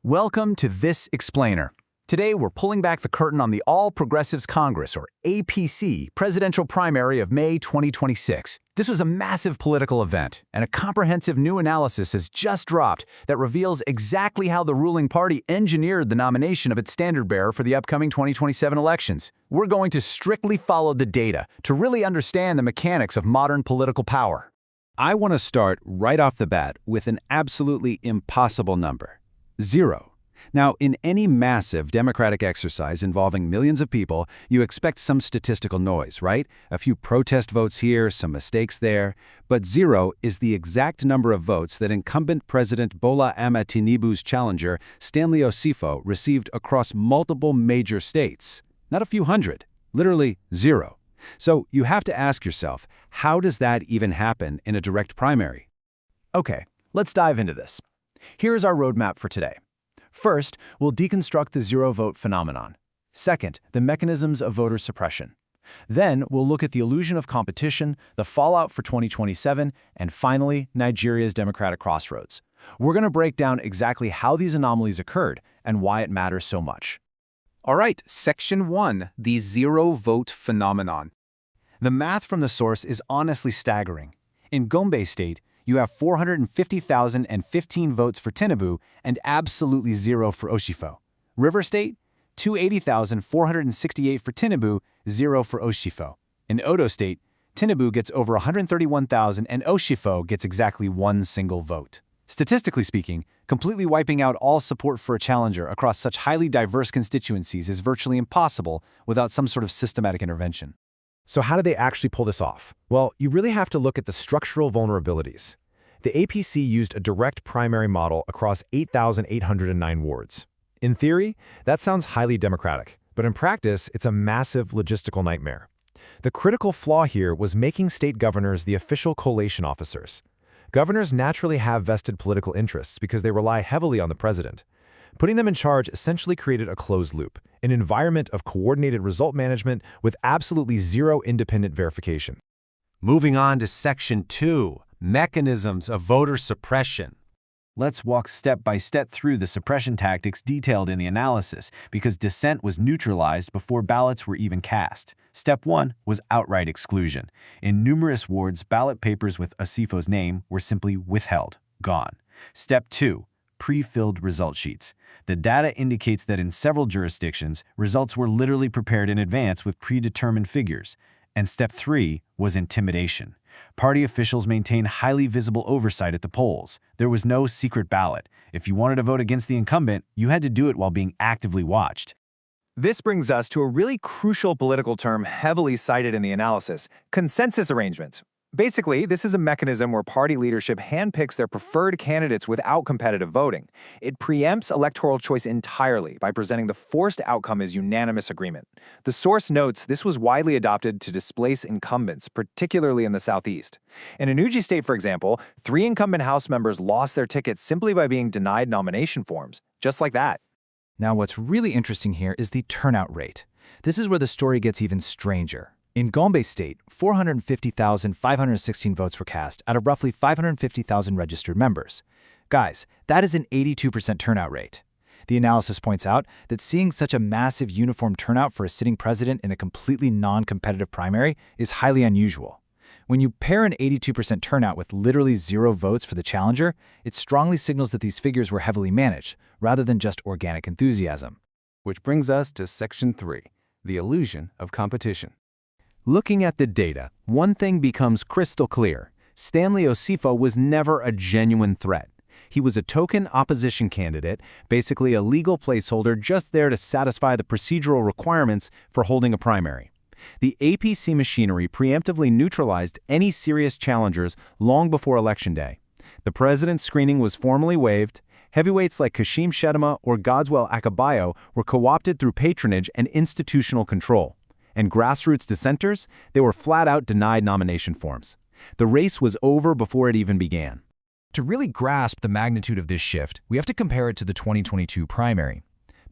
Welcome to This Explainer. Today we're pulling back the curtain on the All Progressives Congress, or APC, presidential primary of May 2026. This was a massive political event, and a comprehensive new analysis has just dropped that reveals exactly how the ruling party engineered the nomination of its standard-bearer for the upcoming 2027 elections. We're going to strictly follow the data to really understand the mechanics of modern political power. I want to start right off the bat with an absolutely impossible number. 0. Now, in any massive democratic exercise involving millions of people, you expect some statistical noise, right? A few protest votes here, some mistakes there. But 0 is the exact number of votes that incumbent President Bola Ahmed Tinubu's challenger, Stanley Osifo, received across multiple major states. Not a few hundred, literally 0. So you have to ask yourself, how does that even happen in a direct primary? Okay, let's dive into this. Here's our roadmap for today. First, we'll deconstruct the zero-vote phenomenon. Second, the mechanisms of voter suppression. Then, we'll look at the illusion of competition, the fallout for 2027, and finally, Nigeria's democratic crossroads. We're going to break down exactly how these anomalies occurred and why it matters so much. All right, Section 1, the zero-vote phenomenon. The math from the source is honestly staggering. In Gombe State, you have 450,015 votes for Tinubu and absolutely 0 for Osifo. River State, 280,468 for Tinubu, 0 for Osifo. In Odo State, Tinubu gets over 131,000 and Osifo gets exactly 1 single vote. Statistically speaking, completely wiping out all support for a challenger across such highly diverse constituencies is virtually impossible without some sort of systematic intervention. So how did they actually pull this off? Well, you really have to look at the structural vulnerabilities. The APC used a direct primary model across 8,809 wards. In theory, that sounds highly democratic, but in practice, it's a massive logistical nightmare. The critical flaw here was making state governors the official collation officers. Governors naturally have vested political interests because they rely heavily on the president. Putting them in charge essentially created a closed loop, an environment of coordinated result management with absolutely 0 independent verification. Moving on to Section 2, mechanisms of voter suppression. Let's walk step by step through the suppression tactics detailed in the analysis, because dissent was neutralized before ballots were even cast. Step 1 was outright exclusion. In numerous wards, ballot papers with Osifo's name were simply withheld, gone. Step 2, pre-filled result sheets. The data indicates that in several jurisdictions, results were literally prepared in advance with predetermined figures. And Step 3 was intimidation. Party officials maintained highly visible oversight at the polls. There was no secret ballot. If you wanted to vote against the incumbent, you had to do it while being actively watched. This brings us to a really crucial political term heavily cited in the analysis: consensus arrangements. Basically, this is a mechanism where party leadership handpicks their preferred candidates without competitive voting. It preempts electoral choice entirely by presenting the forced outcome as unanimous agreement. The source notes this was widely adopted to displace incumbents, particularly in the Southeast. In Enugu State, for example, 3 incumbent House members lost their tickets simply by being denied nomination forms, just like that. Now, what's really interesting here is the turnout rate. This is where the story gets even stranger. In Gombe State, 450,516 votes were cast out of roughly 550,000 registered members. Guys, that is an 82% turnout rate. The analysis points out that seeing such a massive uniform turnout for a sitting president in a completely non-competitive primary is highly unusual. When you pair an 82% turnout with literally 0 votes for the challenger, it strongly signals that these figures were heavily managed, rather than just organic enthusiasm. Which brings us to Section 3, the illusion of competition. Looking at the data, one thing becomes crystal clear. Stanley Osifo was never a genuine threat. He was a token opposition candidate, basically a legal placeholder just there to satisfy the procedural requirements for holding a primary. The APC machinery preemptively neutralized any serious challengers long before Election Day. The president's screening was formally waived. Heavyweights like Kashim Shettima or Godswell Akabayo were co-opted through patronage and institutional control. And grassroots dissenters, they were flat-out denied nomination forms. The race was over before it even began. To really grasp the magnitude of this shift, we have to compare it to the 2022 primary.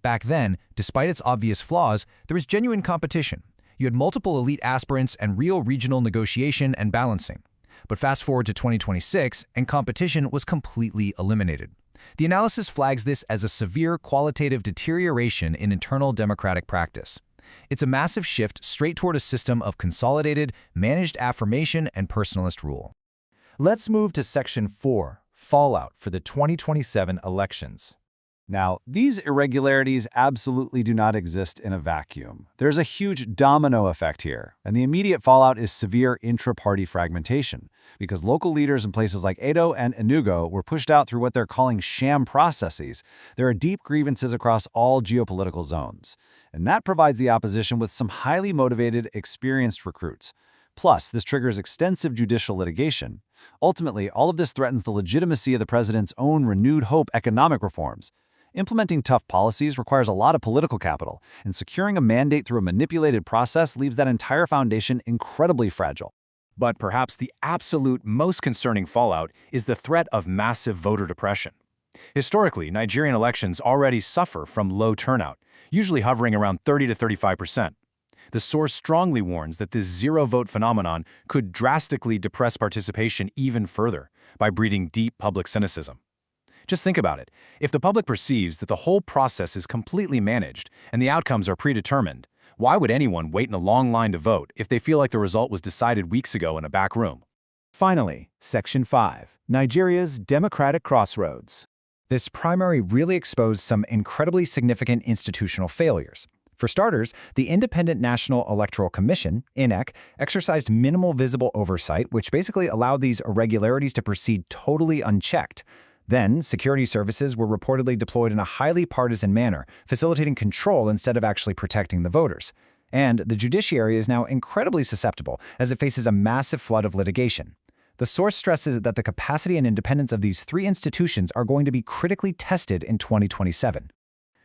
Back then, despite its obvious flaws, there was genuine competition. You had multiple elite aspirants and real regional negotiation and balancing. But fast forward to 2026, and competition was completely eliminated. The analysis flags this as a severe qualitative deterioration in internal democratic practice. It's a massive shift straight toward a system of consolidated, managed affirmation and personalist rule. Let's move to Section 4, Fallout for the 2027 elections. Now, these irregularities absolutely do not exist in a vacuum. There's a huge domino effect here, and the immediate fallout is severe intra-party fragmentation, because local leaders in places like Edo and Enugu were pushed out through what they're calling sham processes. There are deep grievances across all geopolitical zones, and that provides the opposition with some highly motivated, experienced recruits. Plus, this triggers extensive judicial litigation. Ultimately, all of this threatens the legitimacy of the president's own renewed hope economic reforms. Implementing tough policies requires a lot of political capital, and securing a mandate through a manipulated process leaves that entire foundation incredibly fragile. But perhaps the absolute most concerning fallout is the threat of massive voter depression. Historically, Nigerian elections already suffer from low turnout, usually hovering around 30 to 35%. The source strongly warns that this zero-vote phenomenon could drastically depress participation even further by breeding deep public cynicism. Just think about it. If the public perceives that the whole process is completely managed and the outcomes are predetermined, why would anyone wait in a long line to vote if they feel like the result was decided weeks ago in a back room? Finally, Section 5, Nigeria's Democratic Crossroads. This primary really exposed some incredibly significant institutional failures. For starters, the Independent National Electoral Commission, INEC, exercised minimal visible oversight, which basically allowed these irregularities to proceed totally unchecked. Then, security services were reportedly deployed in a highly partisan manner, facilitating control instead of actually protecting the voters. And the judiciary is now incredibly susceptible, as it faces a massive flood of litigation. The source stresses that the capacity and independence of these three institutions are going to be critically tested in 2027.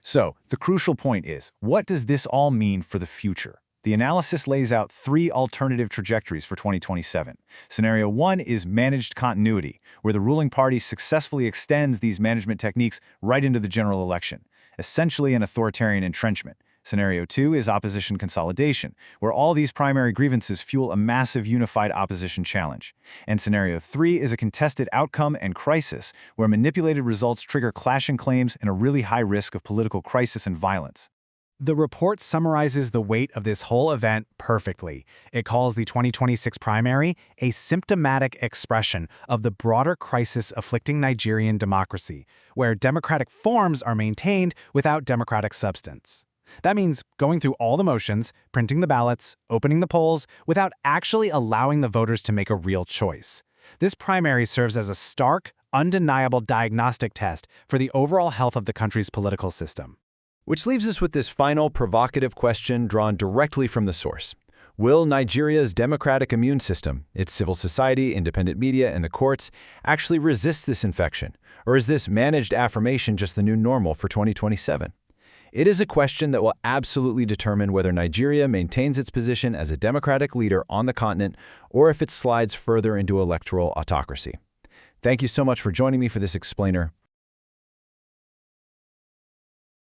So, the crucial point is, what does this all mean for the future? The analysis lays out three alternative trajectories for 2027. Scenario 1 is managed continuity, where the ruling party successfully extends these management techniques right into the general election, essentially an authoritarian entrenchment. Scenario 2 is opposition consolidation, where all these primary grievances fuel a massive unified opposition challenge. And Scenario 3 is a contested outcome and crisis, where manipulated results trigger clashing claims and a really high risk of political crisis and violence. The report summarizes the weight of this whole event perfectly. It calls the 2026 primary a symptomatic expression of the broader crisis afflicting Nigerian democracy, where democratic forms are maintained without democratic substance. That means going through all the motions, printing the ballots, opening the polls, without actually allowing the voters to make a real choice. This primary serves as a stark, undeniable diagnostic test for the overall health of the country's political system. Which leaves us with this final provocative question drawn directly from the source. Will Nigeria's democratic immune system, its civil society, independent media, and the courts actually resist this infection? Or is this managed affirmation just the new normal for 2027? It is a question that will absolutely determine whether Nigeria maintains its position as a democratic leader on the continent or if it slides further into electoral autocracy. Thank you so much for joining me for this explainer.